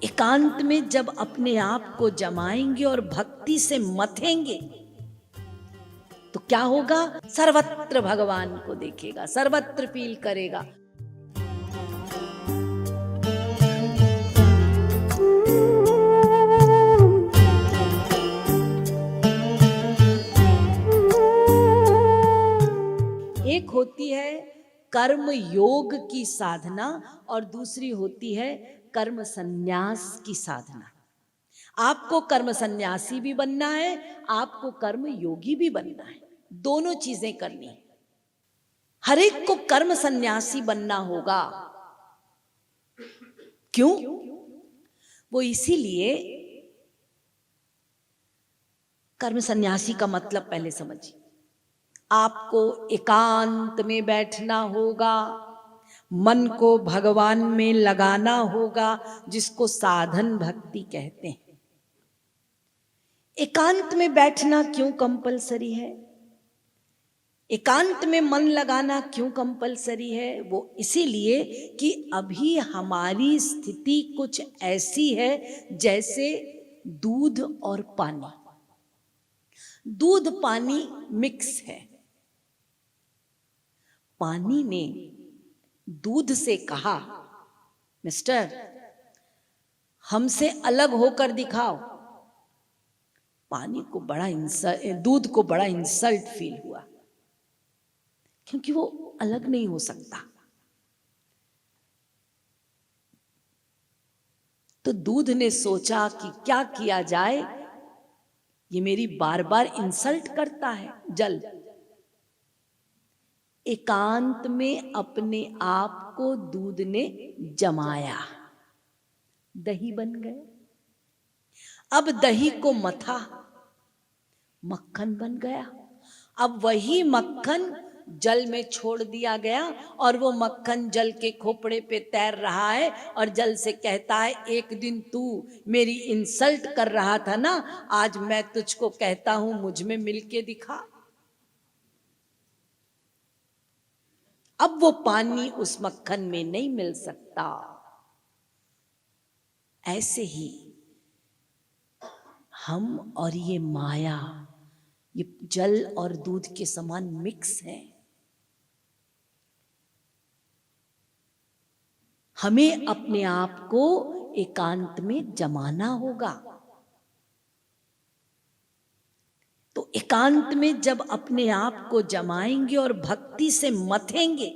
एकांत में जब अपने आप को जमाएंगे और भक्ति से मथेंगे तो क्या होगा? सर्वत्र भगवान को देखेगा, सर्वत्र फील करेगा। एक होती है कर्म योग की साधना और दूसरी होती है कर्म संन्यास की साधना। आपको कर्म सन्यासी भी बनना है, आपको कर्म योगी भी बनना है, दोनों चीजें करनी है। हर एक को कर्म सन्यासी बनना होगा। क्यों? वो इसीलिए, कर्म सन्यासी का मतलब पहले समझिए। आपको एकांत में बैठना होगा, मन को भगवान में लगाना होगा, जिसको साधन भक्ति कहते हैं। एकांत में बैठना क्यों कंपलसरी है? एकांत में मन लगाना क्यों कंपलसरी है? वो इसीलिए कि अभी हमारी स्थिति कुछ ऐसी है जैसे दूध और पानी। दूध पानी मिक्स है। पानी ने दूध से कहा, मिस्टर हमसे अलग होकर दिखाओ। पानी को बड़ा दूध को बड़ा इंसल्ट फील हुआ, क्योंकि वो अलग नहीं हो सकता। तो दूध ने सोचा कि क्या किया जाए, ये मेरी बार बार इंसल्ट करता है। जल एकांत में अपने आप को दूध ने जमाया, दही बन गए। अब दही को मथा, मक्खन बन गया। अब वही मक्खन जल में छोड़ दिया गया और वो मक्खन जल के खोपड़े पे तैर रहा है और जल से कहता है, एक दिन तू मेरी इंसल्ट कर रहा था ना, आज मैं तुझको कहता हूं मुझ में मिलके दिखा। अब वो पानी उस मक्खन में नहीं मिल सकता। ऐसे ही हम और ये माया, ये जल और दूध के समान मिक्स है। हमें अपने आप को एकांत में जमाना होगा। तो एकांत में जब अपने आप को जमाएंगे और भक्ति से मथेंगे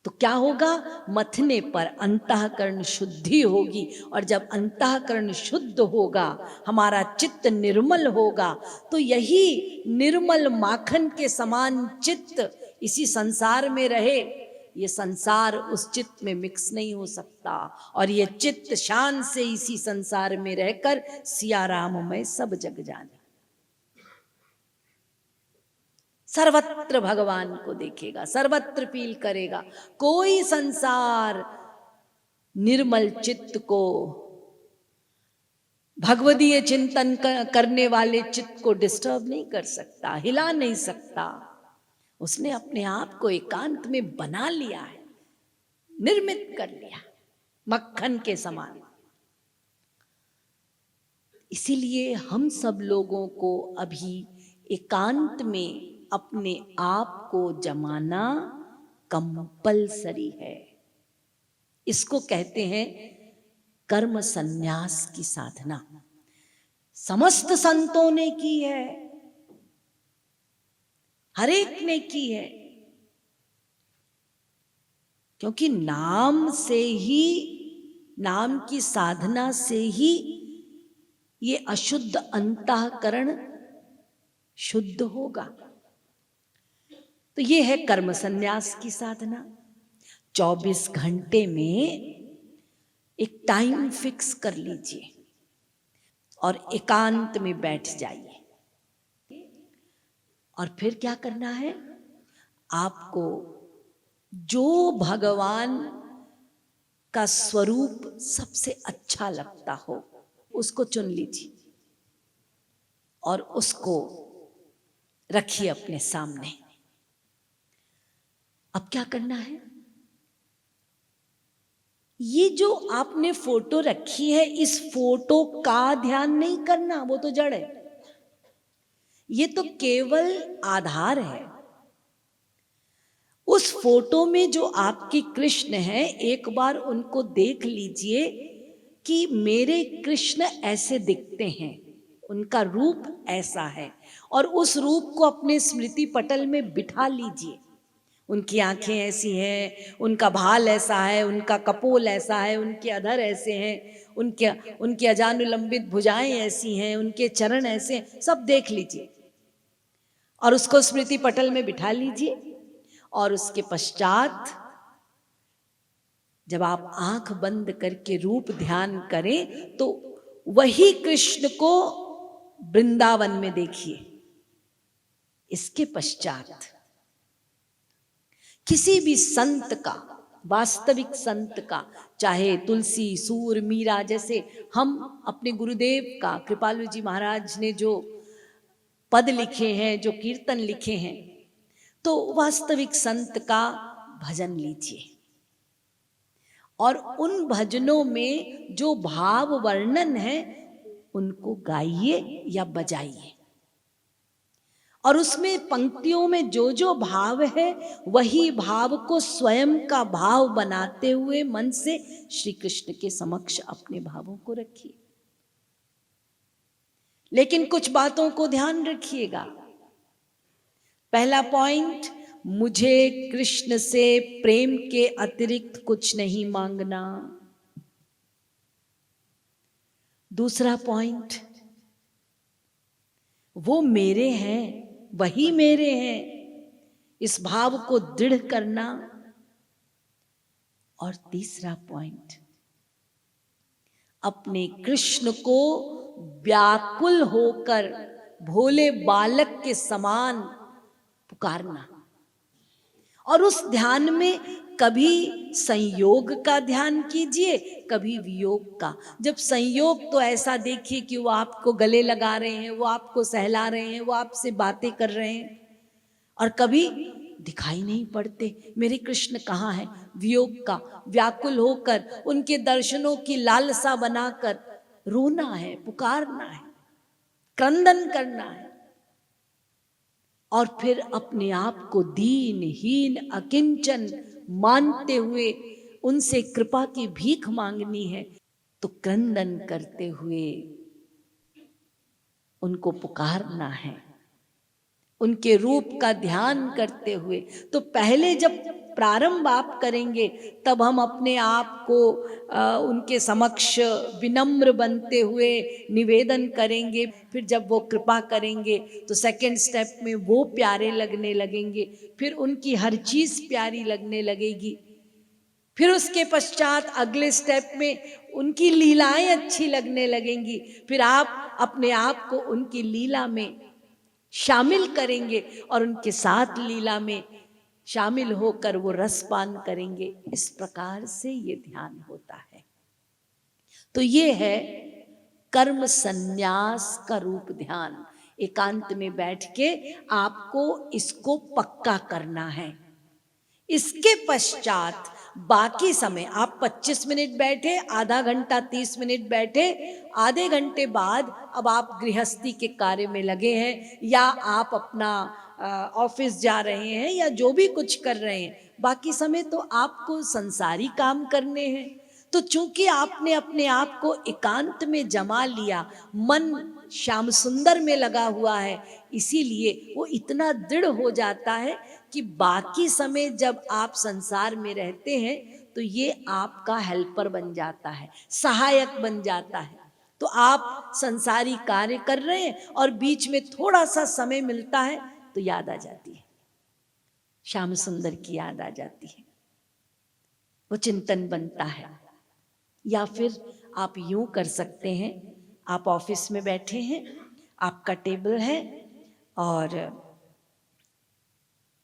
तो क्या होगा? मथने पर अंतःकरण शुद्धि होगी, और जब अंतःकरण शुद्ध होगा, हमारा चित्त निर्मल होगा, तो यही निर्मल माखन के समान चित्त इसी संसार में रहे। ये संसार उस चित्त में मिक्स नहीं हो सकता, और ये चित्त शान से इसी संसार में रहकर सिया राम में सब जग जाने। सर्वत्र भगवान को देखेगा, सर्वत्र फील करेगा। कोई संसार निर्मल चित्त को, भगवदीय चिंतन करने वाले चित्त को डिस्टर्ब नहीं कर सकता, हिला नहीं सकता। उसने अपने आप को एकांत में बना लिया है, निर्मित कर लिया मक्खन के समान। इसीलिए हम सब लोगों को अभी एकांत में अपने आप को जमाना कंपलसरी है। इसको कहते हैं कर्म संन्यास की साधना। समस्त संतों ने की है, हर एक ने की है, क्योंकि नाम से ही, नाम की साधना से ही ये अशुद्ध अंतःकरण शुद्ध होगा। तो ये है कर्म संन्यास की साधना। 24 घंटे में एक टाइम फिक्स कर लीजिए और एकांत में बैठ जाइए। और फिर क्या करना है? आपको जो भगवान का स्वरूप सबसे अच्छा लगता हो उसको चुन लीजिए और उसको रखिए अपने सामने। अब क्या करना है? ये जो आपने फोटो रखी है, इस फोटो का ध्यान नहीं करना, वो तो जड़ है। ये तो केवल आधार है। उस फोटो में जो आपके कृष्ण हैं, एक बार उनको देख लीजिए कि मेरे कृष्ण ऐसे दिखते हैं, उनका रूप ऐसा है, और उस रूप को अपने स्मृति पटल में बिठा लीजिए। उनकी आंखें ऐसी हैं, उनका भाल ऐसा है, उनका कपोल ऐसा है, उनके अधर ऐसे हैं, उनके अजानुलंबित भुजाएं ऐसी हैं, उनके चरण ऐसे हैं, सब देख लीजिए और उसको स्मृति पटल में बिठा लीजिए। और उसके पश्चात जब आप आंख बंद करके रूप ध्यान करें तो वही कृष्ण को वृंदावन में देखिए। इसके पश्चात किसी भी संत का, वास्तविक संत का, चाहे तुलसी, सूर, मीरा, जैसे हम अपने गुरुदेव का, कृपालु जी महाराज ने जो पद लिखे हैं, जो कीर्तन लिखे हैं, तो वास्तविक संत का भजन लीजिए और उन भजनों में जो भाव वर्णन है उनको गाइए या बजाइए, और उसमें पंक्तियों में जो जो भाव है वही भाव को स्वयं का भाव बनाते हुए मन से श्री कृष्ण के समक्ष अपने भावों को रखिए। लेकिन कुछ बातों को ध्यान रखिएगा। पहला पॉइंट, मुझे कृष्ण से प्रेम के अतिरिक्त कुछ नहीं मांगना। दूसरा पॉइंट, वो मेरे हैं, वही मेरे हैं, इस भाव को दृढ़ करना। और तीसरा पॉइंट, अपने कृष्ण को व्याकुल होकर भोले बालक के समान पुकारना। और उस ध्यान में कभी संयोग का ध्यान कीजिए, कभी वियोग का। जब संयोग तो ऐसा देखिए कि वो आपको गले लगा रहे हैं, वो आपको सहला रहे हैं, वो आपसे बातें कर रहे हैं, और कभी दिखाई नहीं पड़ते, मेरे कृष्ण कहाँ हैं। वियोग का, व्याकुल होकर उनके दर्शनों की लालसा बनाकर रोना है, पुकारना है, क्रंदन करना है, और फिर अपने आप को दीनहीन अकिंचन मानते हुए उनसे कृपा की भीख मांगनी है। तो क्रंदन करते हुए उनको पुकारना है, उनके रूप का ध्यान करते हुए। तो पहले जब प्रारंभ आप करेंगे तब हम अपने आप को उनके समक्ष विनम्र बनते हुए निवेदन करेंगे। फिर जब वो कृपा करेंगे तो सेकंड स्टेप में वो प्यारे लगने लगेंगे, फिर उनकी हर चीज प्यारी लगने लगेगी। फिर उसके पश्चात अगले स्टेप में उनकी लीलाएं अच्छी लगने लगेंगी। फिर आप अपने आप को उनकी लीला में शामिल करेंगे और उनके साथ लीला में शामिल होकर वो रसपान करेंगे। इस प्रकार से ये ध्यान होता है। तो ये है कर्म संन्यास का रूप ध्यान। एकांत में बैठ के आपको इसको पक्का करना है। इसके पश्चात बाकी समय आप 25 मिनट बैठे, आधा घंटा 30 मिनट बैठे, आधे घंटे बाद अब आप गृहस्थी के कार्य में लगे हैं या आप अपना ऑफिस जा रहे हैं या जो भी कुछ कर रहे हैं, बाकी समय तो आपको संसारी काम करने हैं। तो चूंकि आपने अपने आप को एकांत में जमा लिया, मन श्याम सुंदर में लगा हुआ है, इसीलिए वो इतना दृढ़ हो जाता है कि बाकी समय जब आप संसार में रहते हैं तो ये आपका हेल्पर बन जाता है, सहायक बन जाता है। तो आप संसारी कार्य कर रहे हैं और बीच में थोड़ा सा समय मिलता है तो याद आ जाती है, श्याम सुंदर की याद आ जाती है, वो चिंतन बनता है। या फिर आप यूं कर सकते हैं, आप ऑफिस में बैठे हैं, आपका टेबल है और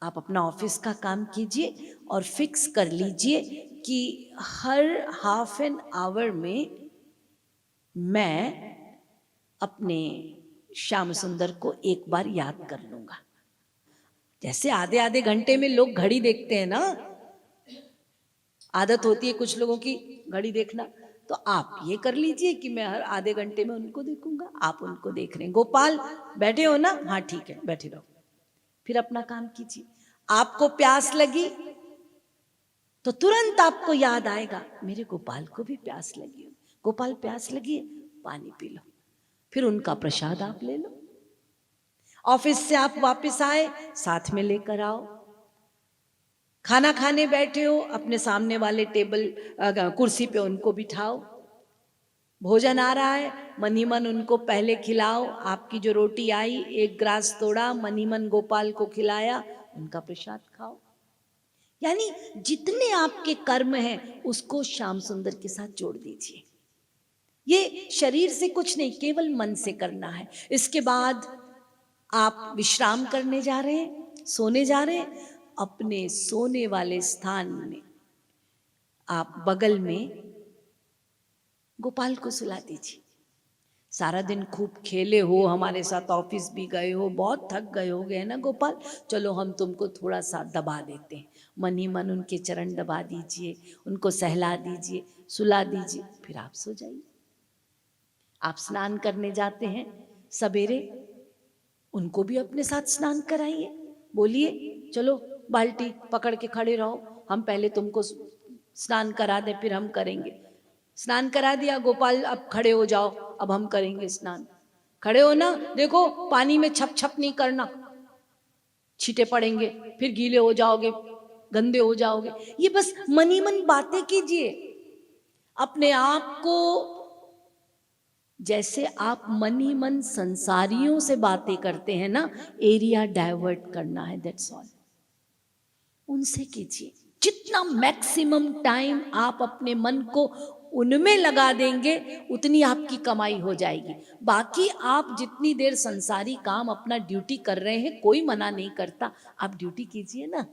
आप अपना ऑफिस का काम कीजिए और फिक्स कर लीजिए कि हर हाफ एन आवर में मैं अपने श्याम सुंदर को एक बार याद कर लूंगा। जैसे आधे आधे घंटे में लोग घड़ी देखते हैं ना, आदत होती है कुछ लोगों की, घड़ी देखना, तो आप ये कर लीजिए कि मैं हर आधे घंटे में उनको देखूंगा, आप उनको देख रहे हैं। गोपाल बैठे हो ना, हाँ ठीक है बैठे रहो, फिर अपना काम कीजिए। आपको प्यास लगी तो तुरंत आपको याद आएगा मेरे गोपाल को भी प्यास लगी, गोपाल प्यास लगी है, पानी पी लो, फिर उनका प्रसाद आप ले लो। ऑफिस से आप वापस आए, साथ में लेकर आओ। खाना खाने बैठे हो, अपने सामने वाले टेबल कुर्सी पे उनको बिठाओ। भोजन आ रहा है, मनी मन उनको पहले खिलाओ। आपकी जो रोटी आई, एक ग्रास तोड़ा, मनी मन गोपाल को खिलाया, उनका प्रसाद खाओ। यानी जितने आपके कर्म हैं उसको श्याम सुंदर के साथ जोड़ दीजिए। ये शरीर से कुछ नहीं, केवल मन से करना है। इसके बाद आप विश्राम करने जा रहे हैं, सोने जा रहे हैं, अपने सोने वाले स्थान में आप बगल में गोपाल को सुला दीजिए। सारा दिन खूब खेले हो, हमारे साथ ऑफिस भी गए हो, बहुत थक गए हो गए ना गोपाल, चलो हम तुमको थोड़ा सा दबा देते हैं। मन ही मन उनके चरण दबा दीजिए, उनको सहला दीजिए, सुला दीजिए, फिर आप सो जाइए। आप स्नान करने जाते हैं सवेरे, उनको भी अपने साथ स्नान कराइए। बोलिए चलो बाल्टी पकड़ के खड़े रहो, हम पहले तुमको स्नान करा दें फिर हम करेंगे। स्नान करा दिया, गोपाल अब खड़े हो जाओ, अब हम करेंगे स्नान। खड़े हो ना, देखो पानी में छप छप नहीं करना, छींटे पड़ेंगे, फिर गीले हो जाओगे, गंदे हो जाओगे। ये बस मनी मन बातें कीजिए अपने आप को। जैसे आप मन ही मन संसारियों से बातें करते हैं ना, एरिया डाइवर्ट करना है, दैट्स ऑल। उनसे कीजिए। जितना मैक्सिमम टाइम आप अपने मन को उनमें लगा देंगे, उतनी आपकी कमाई हो जाएगी। बाकी आप जितनी देर संसारी काम अपना ड्यूटी कर रहे हैं, कोई मना नहीं करता, आप ड्यूटी कीजिए ना।